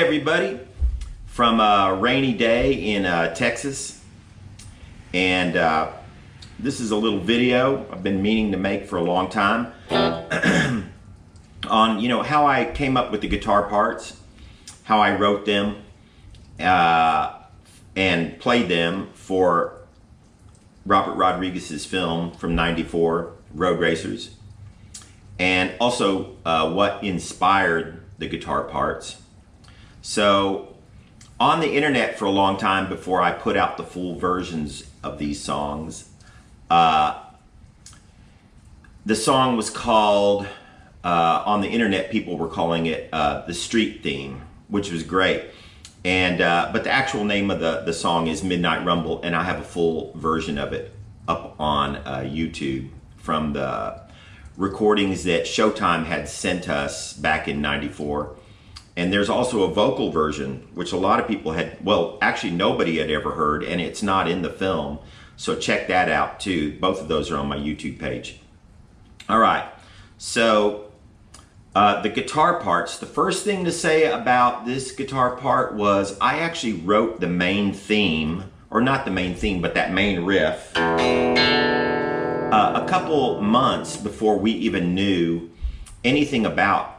everybody from a rainy day in Texas, and this is a little video I've been meaning to make for a long time on how I came up with the guitar parts, how I wrote them and played them for Robert Rodriguez's film from '94, Roadracers, and also what inspired the guitar parts. So on the internet for a long time before I put out the full versions of these songs, the song was called, on the internet people were calling it the Street Theme, which was great. And but the actual name of the song is Midnight Rumble, and I have a full version of it up on YouTube from the recordings that Showtime had sent us back in '94. And there's also a vocal version, which a lot of people had, well, actually nobody had ever heard, and it's not in the film. So check that out too. Both of those are on my YouTube page. All right, so the guitar parts. The first thing to say about this guitar part was I actually wrote the main theme, or not the main theme, but that main riff, a couple months before we even knew anything about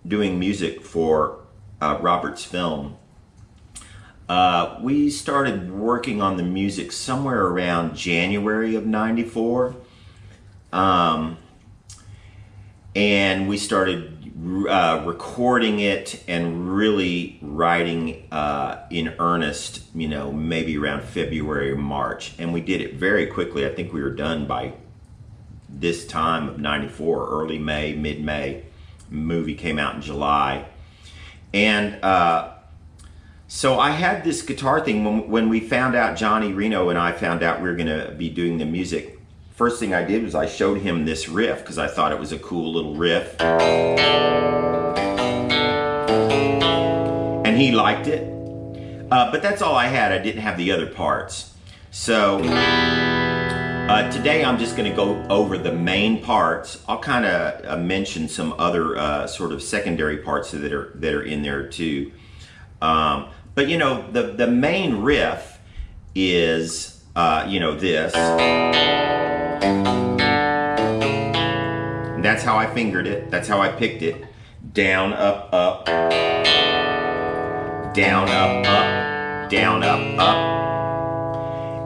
doing music for Robert's film. We started working on the music somewhere around January of '94, and we started recording it and really writing in earnest, maybe around February or March, and we did it very quickly. I think we were done by this time of '94, early May, mid-May. Movie came out in July. And so I had this guitar thing when we found out, Johnny Reno and I found out we were going to be doing the music. First thing I did was I showed him this riff because I thought it was a cool little riff. And he liked it. But that's all I had. I didn't have the other parts. So today I'm just going to go over the main parts. I'll kind of mention some other sort of secondary parts that are in there too. But the main riff is this. And that's how I fingered it. That's how I picked it. Down, up, up. Down, up, up. Down, up, up.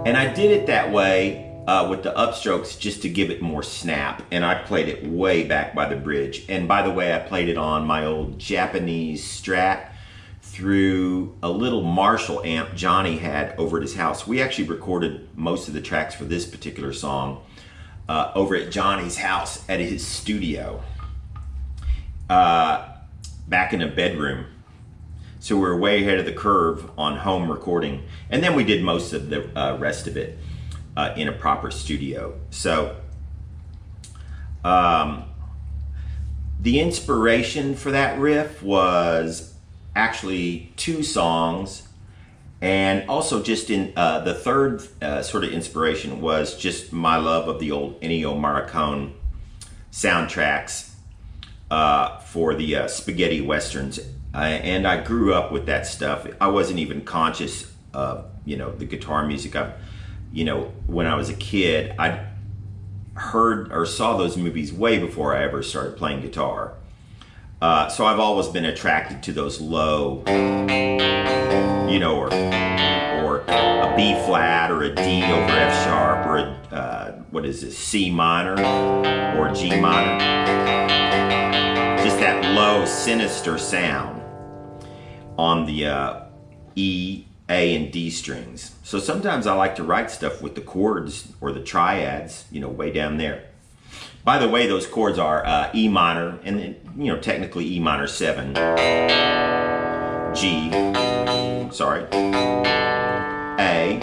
And I did it that way with the upstrokes just to give it more snap, and I played it way back by the bridge. And by the way, I played it on my old Japanese Strat through a little Marshall amp Johnny had over at his house. We actually recorded most of the tracks for this particular song over at Johnny's house at his studio back in a bedroom. So we were way ahead of the curve on home recording, and then we did most of the rest of it in a proper studio. So the inspiration for that riff was actually two songs, and also just in the third sort of inspiration was just my love of the old Ennio Morricone soundtracks for the spaghetti westerns, and I grew up with that stuff. I wasn't even conscious of the guitar music. When I was a kid, I heard or saw those movies way before I ever started playing guitar. So I've always been attracted to those low, or a B flat or a D over F sharp, or a, what is this, C minor or G minor. Just that low, sinister sound on the E, A, and D strings. So sometimes I like to write stuff with the chords or the triads, way down there. By the way, those chords are E minor, and technically E minor 7, G, sorry, A.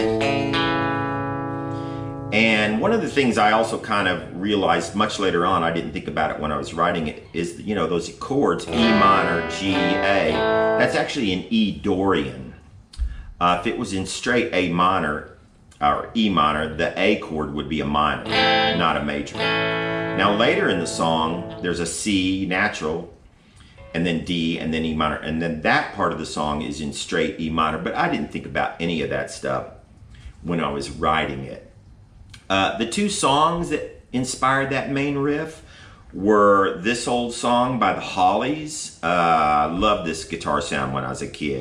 And one of the things I also kind of realized much later on, I didn't think about it when I was writing it, is those chords E minor, G, A, that's actually an E Dorian. If it was in straight A minor or E minor, the A chord would be a minor, not a major. Now later in the song, there's a C natural, and then D, and then E minor, and then that part of the song is in straight E minor, but I didn't think about any of that stuff when I was writing it. The two songs that inspired that main riff were This Old Song by the Hollies. I loved this guitar sound when I was a kid.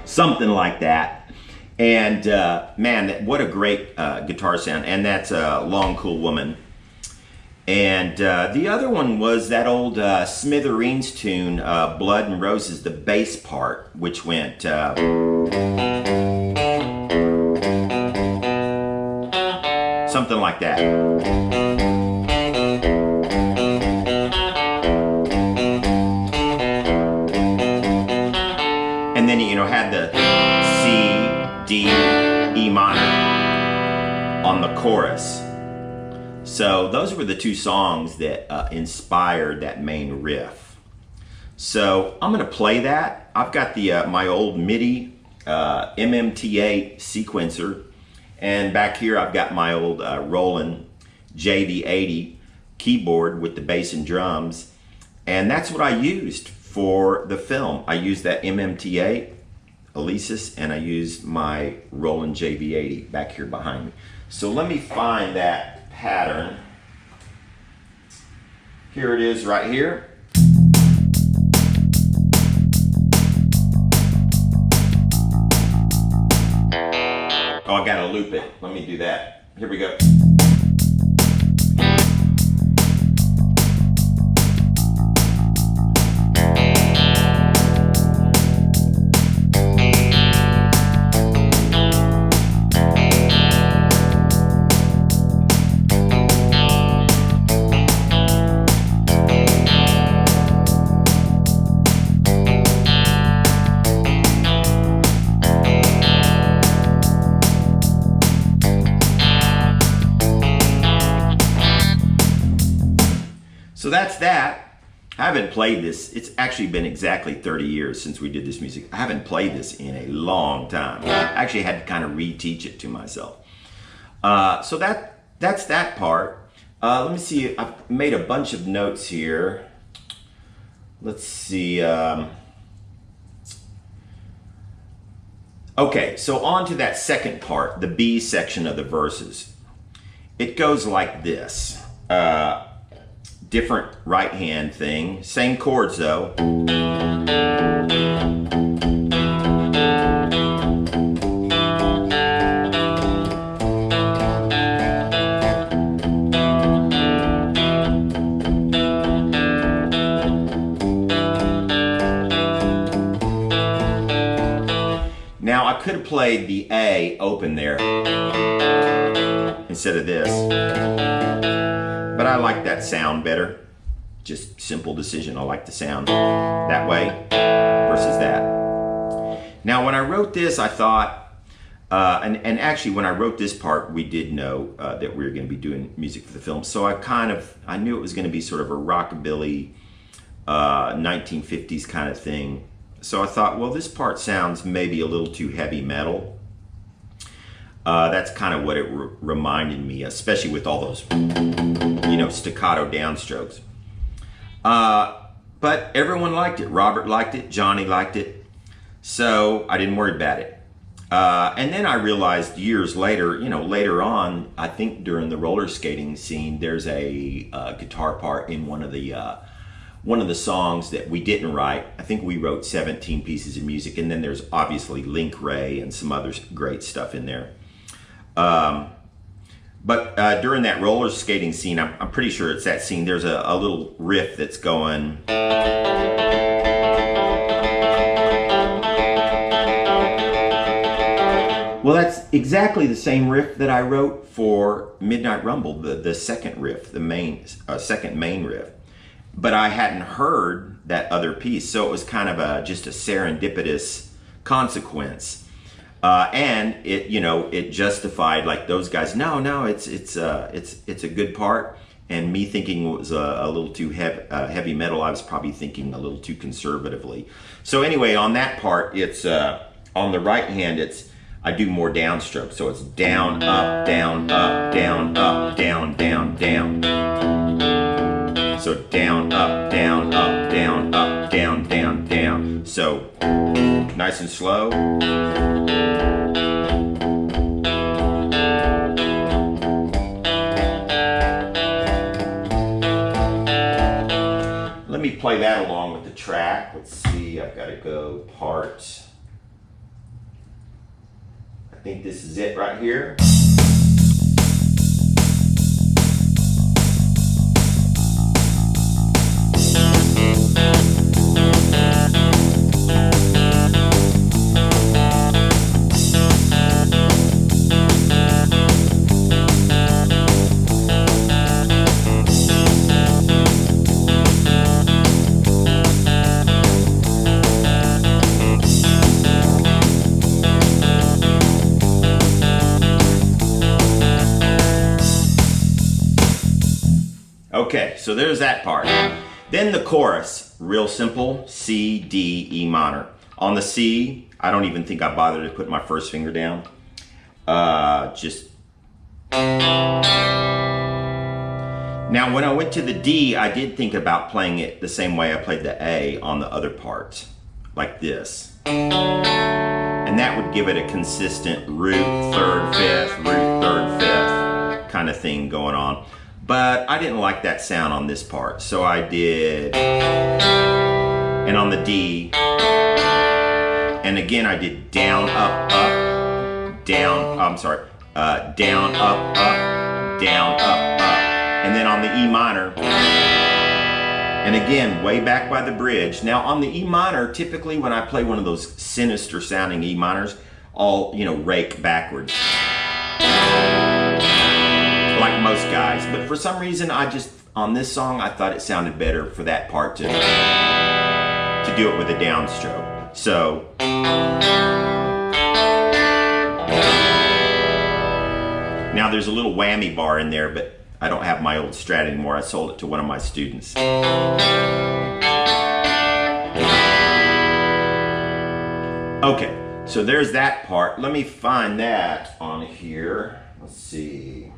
Something like that. And man, what a great guitar sound. And that's Long Cool Woman. And the other one was that old Smithereens tune, Blood and Roses, the bass part, which went something like that. And then, you know, had the C, D, E minor on the chorus. So those were the two songs that inspired that main riff. So I'm going to play that. I've got the my old MIDI MMTA sequencer, and back here I've got my old Roland JV80 keyboard with the bass and drums, and that's what I used for the film. I used that MMTA Alesis, and I used my Roland JV80 back here behind me. So let me find that pattern. Here it is right here. Oh, I gotta loop it. Let me do that. Here we go. So that's that. I haven't played this. It's actually been exactly 30 years since we did this music. I haven't played this in a long time. I actually had to kind of reteach it to myself. So that's that part. Let me see. I've made a bunch of notes here. Let's see. Okay, so on to that second part, the B section of the verses. It goes like this. Different right hand thing, same chords though. Now I could have played the A open there instead of this, but I like that sound better. Just simple decision. I like the sound that way versus that. Now when I wrote this, I thought, and actually when I wrote this part, we did know that we were going to be doing music for the film. So I knew it was going to be sort of a rockabilly 1950s kind of thing. So I thought, well, this part sounds maybe a little too heavy metal. That's kind of what it reminded me, especially with all those, you know, staccato downstrokes. But everyone liked it. Robert liked it. Johnny liked it. So I didn't worry about it. And then I realized years later, you know, later on, I think during the roller skating scene, there's a guitar part in one of the songs that we didn't write. I think we wrote 17 pieces of music, and then there's obviously Link Ray and some other great stuff in there. But during that roller skating scene, I'm pretty sure it's that scene, there's a little riff that's going. Well, that's exactly the same riff that I wrote for Midnight Rumble, the second riff, the main second main riff. But I hadn't heard that other piece, so it was kind of just a serendipitous consequence. And it, you know, it justified, like those guys. No, it's a good part, And me thinking it was a little too heavy metal, I was probably thinking a little too conservatively. So anyway, on that part, it's on the right hand, I do more downstroke. So it's down, up, down, up, down, up, down, down, down. So down, up, down, up, down, up, down, down, down. So nice and slow. Let me play that along with the track. Let's see, I've got to go part. I think this is it right here. Okay, so there's that part. Then the chorus, real simple, C, D, E minor. On the C, I don't even think I bothered to put my first finger down. Just. Now when I went to the D, I did think about playing it the same way I played the A on the other part, like this. And that would give it a consistent root, third, fifth, root, third, fifth kind of thing going on. But I didn't like that sound on this part, so I did, and on the D, and again I did down, up, up, down, down, up, up, down, up, up, and then on the E minor, and again, way back by the bridge. Now on the E minor, typically when I play one of those sinister sounding E minors, I'll, rake backwards. Like most guys, but for some reason on this song I thought it sounded better for that part to do it with a downstroke. So now there's a little whammy bar in there, but I don't have my old Strat anymore. I sold it to one of my students. Okay, so there's that part. Let me find that on here. Let's see.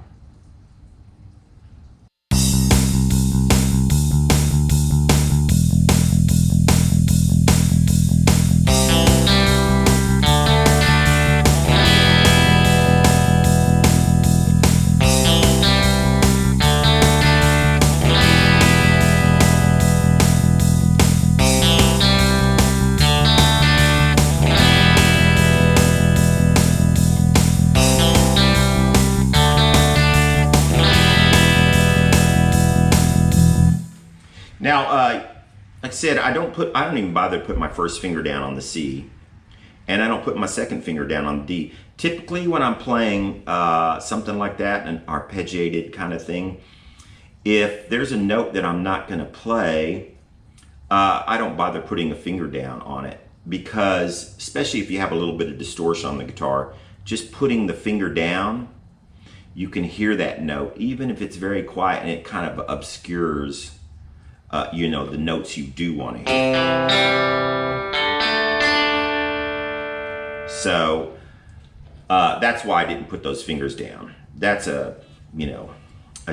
Now, like I said, I don't even bother to put my first finger down on the C, and I don't put my second finger down on the D. Typically, when I'm playing something like that, an arpeggiated kind of thing, if there's a note that I'm not going to play, I don't bother putting a finger down on it, because especially if you have a little bit of distortion on the guitar, just putting the finger down, you can hear that note, even if it's very quiet, and it kind of obscures the notes you do want to hear. So that's why I didn't put those fingers down. That's a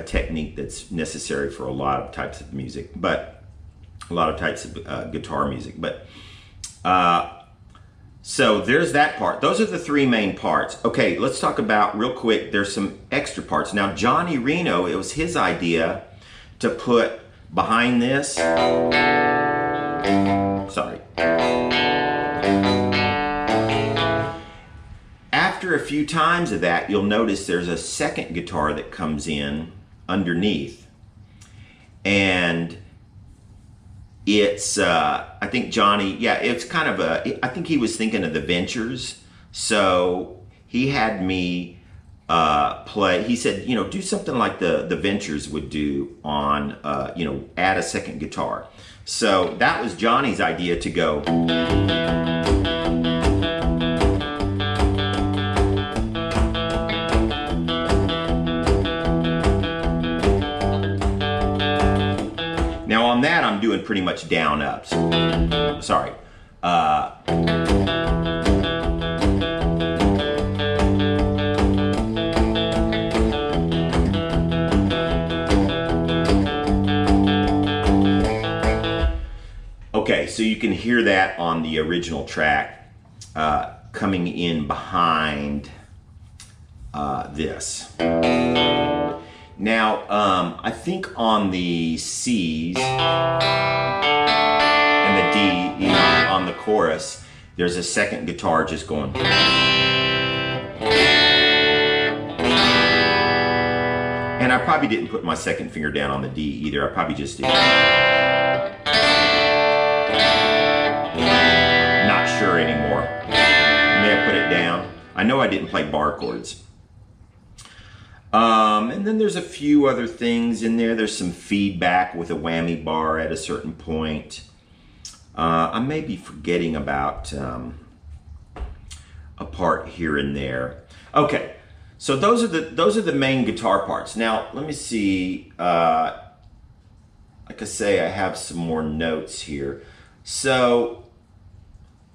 technique that's necessary for a lot of types of music, but a lot of types of guitar music. But so there's that part. Those are the three main parts. Okay, let's talk about real quick. There's some extra parts. Now, Johnny Reno, it was his idea to put behind this, after a few times of that, you'll notice there's a second guitar that comes in underneath, and it's I think Johnny, it's kind of I think he was thinking of the Ventures, so he had me play. He said, do something like the Ventures would do on, add a second guitar. So that was Johnny's idea, to go. that, I'm doing pretty much down up. So, sorry. Okay, so you can hear that on the original track coming in behind this. Now, I think on the C's and the D, you know, on the chorus, there's a second guitar just going. And I probably didn't put my second finger down on the D either. I probably just did. Not sure anymore. May have put it down. I know I didn't play bar chords. And then there's a few other things in there. There's some feedback with a whammy bar at a certain point. I may be forgetting about a part here and there. Okay, so those are the main guitar parts. Now let me see. Like I say, I have some more notes here. So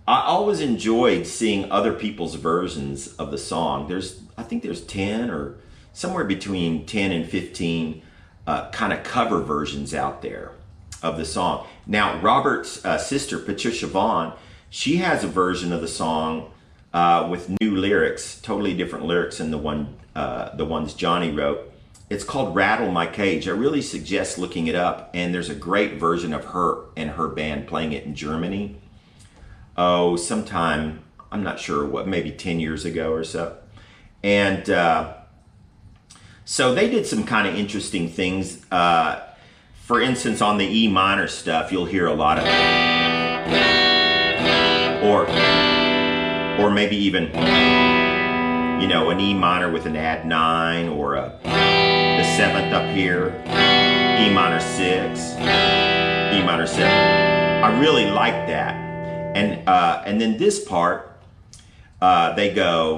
I always enjoyed seeing other people's versions of the song. I think there's 10 or somewhere between 10 and 15 kind of cover versions out there of the song. Now, Robert's sister, Patricia Vaughn, she has a version of the song with new lyrics, totally different lyrics than the ones Johnny wrote. It's called Rattle My Cage. I really suggest looking it up, and there's a great version of her and her band playing it in Germany. Oh, sometime, I'm not sure what, maybe 10 years ago or so. And so they did some kind of interesting things. For instance, on the E minor stuff, you'll hear a lot of, or maybe even, you know, an E minor with an add 9, or the 7th up here, E minor 6, E minor 7. I really like that. And then this part, they go.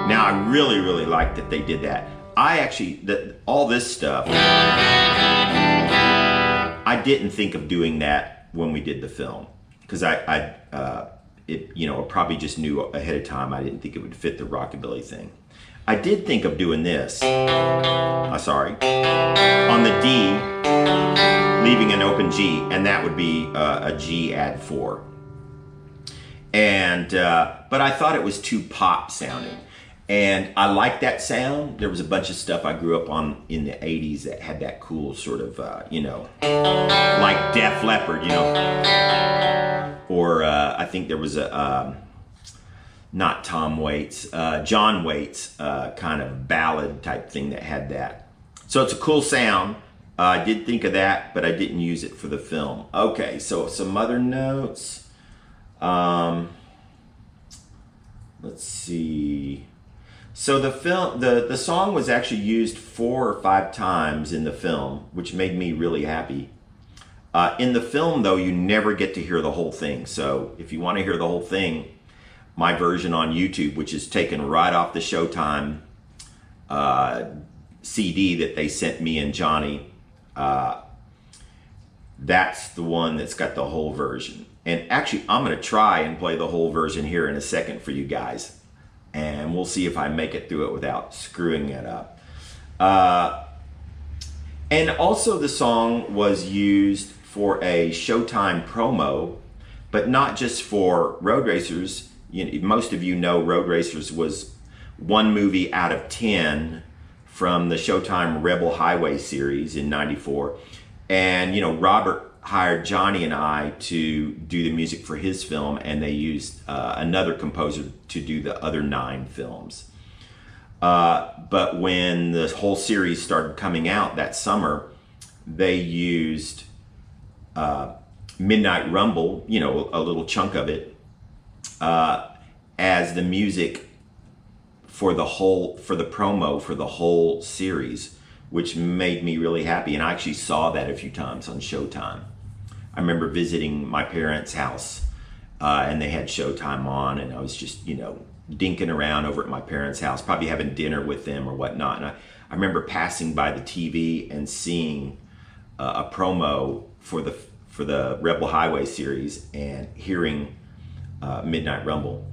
Now I really like that they did that. I actually, all this stuff, I didn't think of doing that when we did the film, because I probably just knew ahead of time I didn't think it would fit the rockabilly thing. I did think of doing this. Sorry, on the D, leaving an open G, and that would be a G add 4. And but I thought it was too pop sounding. And I like that sound. There was a bunch of stuff I grew up on in the 80s that had that cool sort of, like Def Leppard, or I think there was not Tom Waits, John Waits kind of ballad type thing that had that. So it's a cool sound. I did think of that, but I didn't use it for the film. Okay, so some other notes. Let's see. So the song was actually used 4 or 5 times in the film, which made me really happy. In the film, though, you never get to hear the whole thing. So if you want to hear the whole thing, my version on YouTube, which is taken right off the Showtime CD that they sent me and Johnny, that's the one that's got the whole version. And actually, I'm going to try and play the whole version here in a second for you guys. And we'll see if I make it through it without screwing it up. And also the song was used for a Showtime promo, but not just for Road Racers. Most of you know Road Racers was one movie out of 10 from the Showtime Rebel Highway series in '94. And, Robert hired Johnny and I to do the music for his film, and they used another composer to do the other 9 films. But when the whole series started coming out that summer, they used Midnight Rumble, a little chunk of it, as the music for the promo for the whole series, which made me really happy. And I actually saw that a few times on Showtime. I remember visiting my parents' house, and they had Showtime on, and I was just, dinking around over at my parents' house, probably having dinner with them or whatnot. And I remember passing by the TV and seeing a promo for the Rebel Highway series and hearing Midnight Rumble.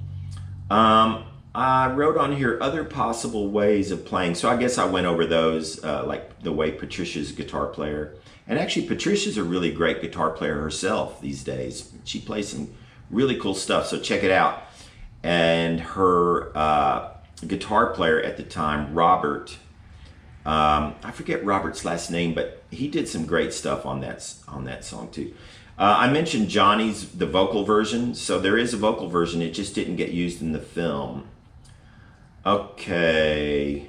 I wrote on here other possible ways of playing. So I guess I went over those, like the way Patricia's a guitar player. And actually, Patricia's a really great guitar player herself these days. She plays some really cool stuff, so check it out. And her guitar player at the time, Robert, I forget Robert's last name, but he did some great stuff on that song too. I mentioned Johnny's, the vocal version. So there is a vocal version, it just didn't get used in the film. Okay,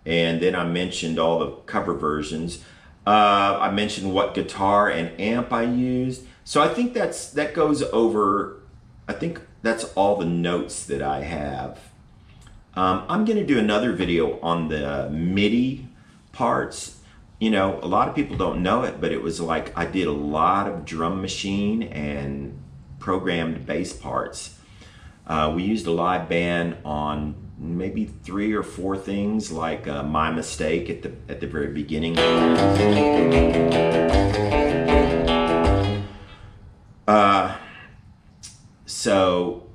and then I mentioned all the cover versions. I mentioned what guitar and amp I used. So I think that goes over, I think that's all the notes that I have. I'm gonna do another video on the MIDI parts. You know, a lot of people don't know it, but it was like I did a lot of drum machine and programmed bass parts. We used a live band on maybe 3 or 4 things, like My Mistake at the very beginning. So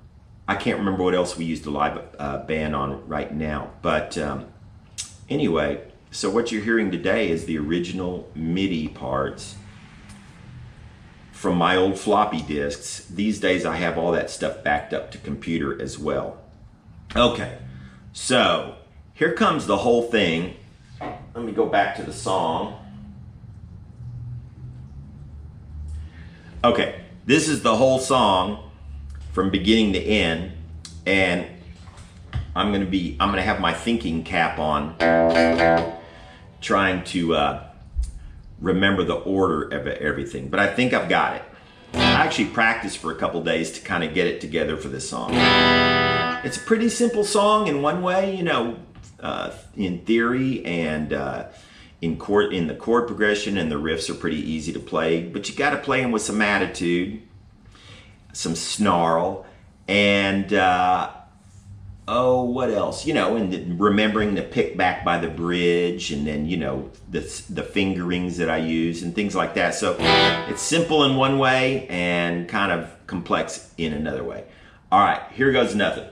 I can't remember what else we used a live band on right now, but anyway, so what you're hearing today is the original MIDI parts from my old floppy disks. These days I have all that stuff backed up to computer as well. Okay, so here comes the whole thing. Let me go back to the song. Okay, this is the whole song from beginning to end, and I'm gonna have my thinking cap on, trying to remember the order of everything, but I think I've got it. I actually practiced for a couple days to kind of get it together for this song. It's a pretty simple song in one way, you know, in theory, and in the chord progression and the riffs are pretty easy to play, but you got to play them with some attitude, some snarl, and oh, what else? You know, and remembering to pick back by the bridge, and then, you know, the fingerings that I use and things like that. So it's simple in one way and kind of complex in another way. All right, here goes nothing.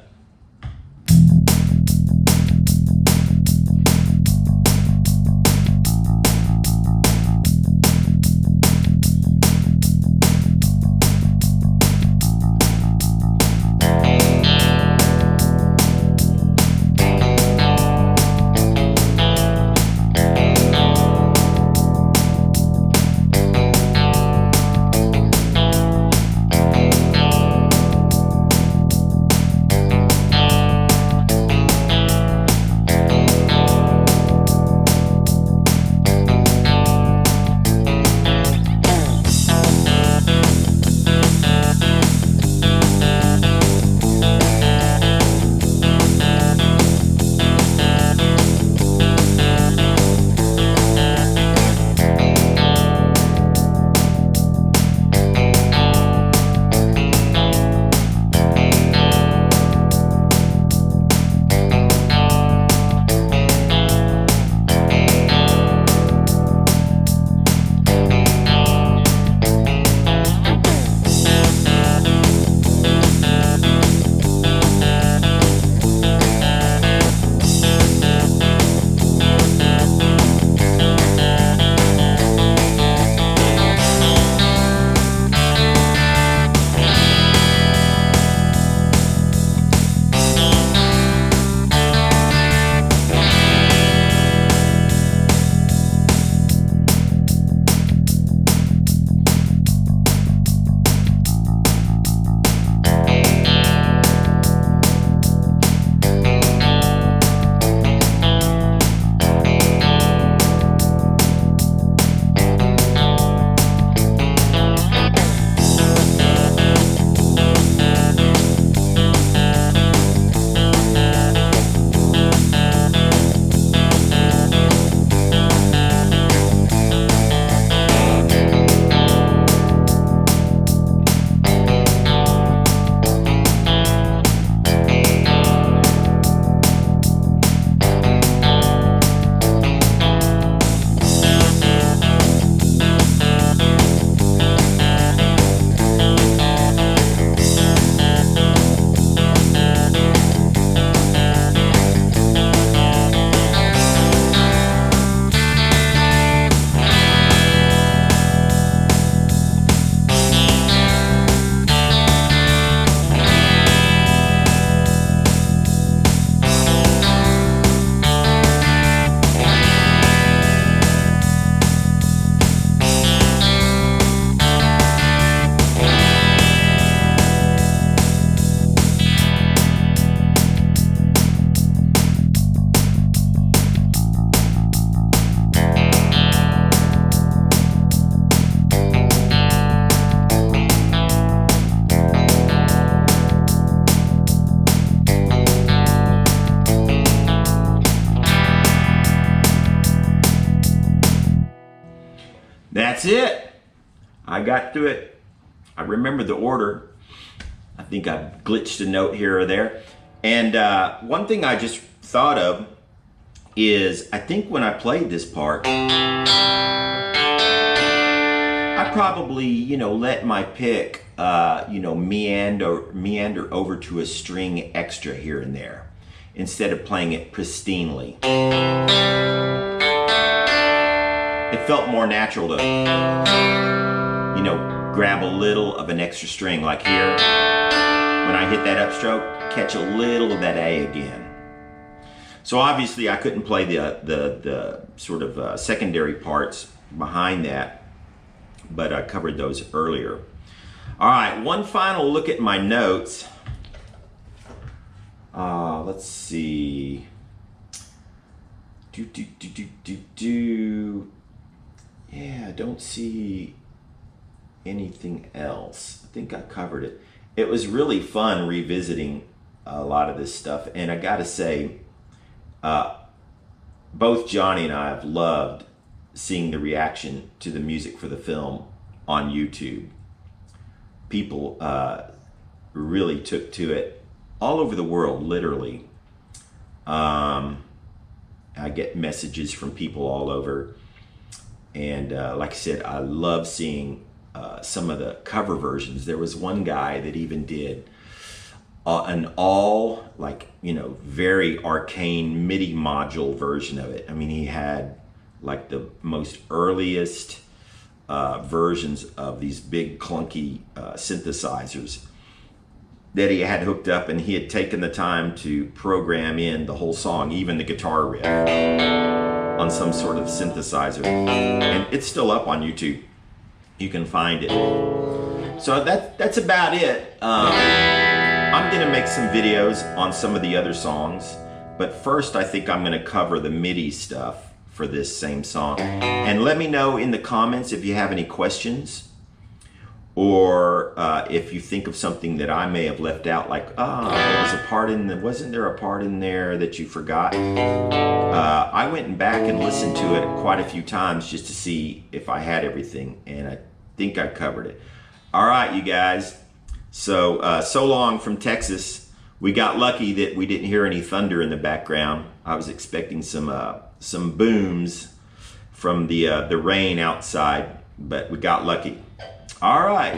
That's it. I got through it. I remember the order. I think I glitched a note here or there. And one thing I just thought of is, I think when I played this part, I probably, you know, let my pick, you know, meander over to a string extra here and there, instead of playing it pristinely. It felt more natural to, you know, grab a little of an extra string, like here. When I hit that upstroke, catch a little of that A again. So obviously I couldn't play the sort of secondary parts behind that, but I covered those earlier. All right, one final look at my notes. Let's see. Yeah, I don't see anything else. I think I covered it. It was really fun revisiting a lot of this stuff, and I gotta say, both Johnny and I have loved seeing the reaction to the music for the film on YouTube. People really took to it all over the world, literally. I get messages from people all over, and like I said, I love seeing some of the cover versions. There was one guy that even did an all, like, you know, very arcane MIDI module version of it. I mean, he had like the most earliest versions of these big clunky synthesizers that he had hooked up, and he had taken the time to program in the whole song, even the guitar riff, on some sort of synthesizer. And it's still up on YouTube. You can find it. So that's about it. I'm gonna make some videos on some of the other songs, but first I think I'm gonna cover the MIDI stuff for this same song. And let me know in the comments if you have any questions, or if you think of something that I may have left out, like, there was a part in the, wasn't there a part in there that you forgot? I went back and listened to it quite a few times just to see if I had everything, and I think I covered it. All right, you guys. So, so long from Texas. We got lucky that we didn't hear any thunder in the background. I was expecting some booms from the rain outside, but we got lucky. All right.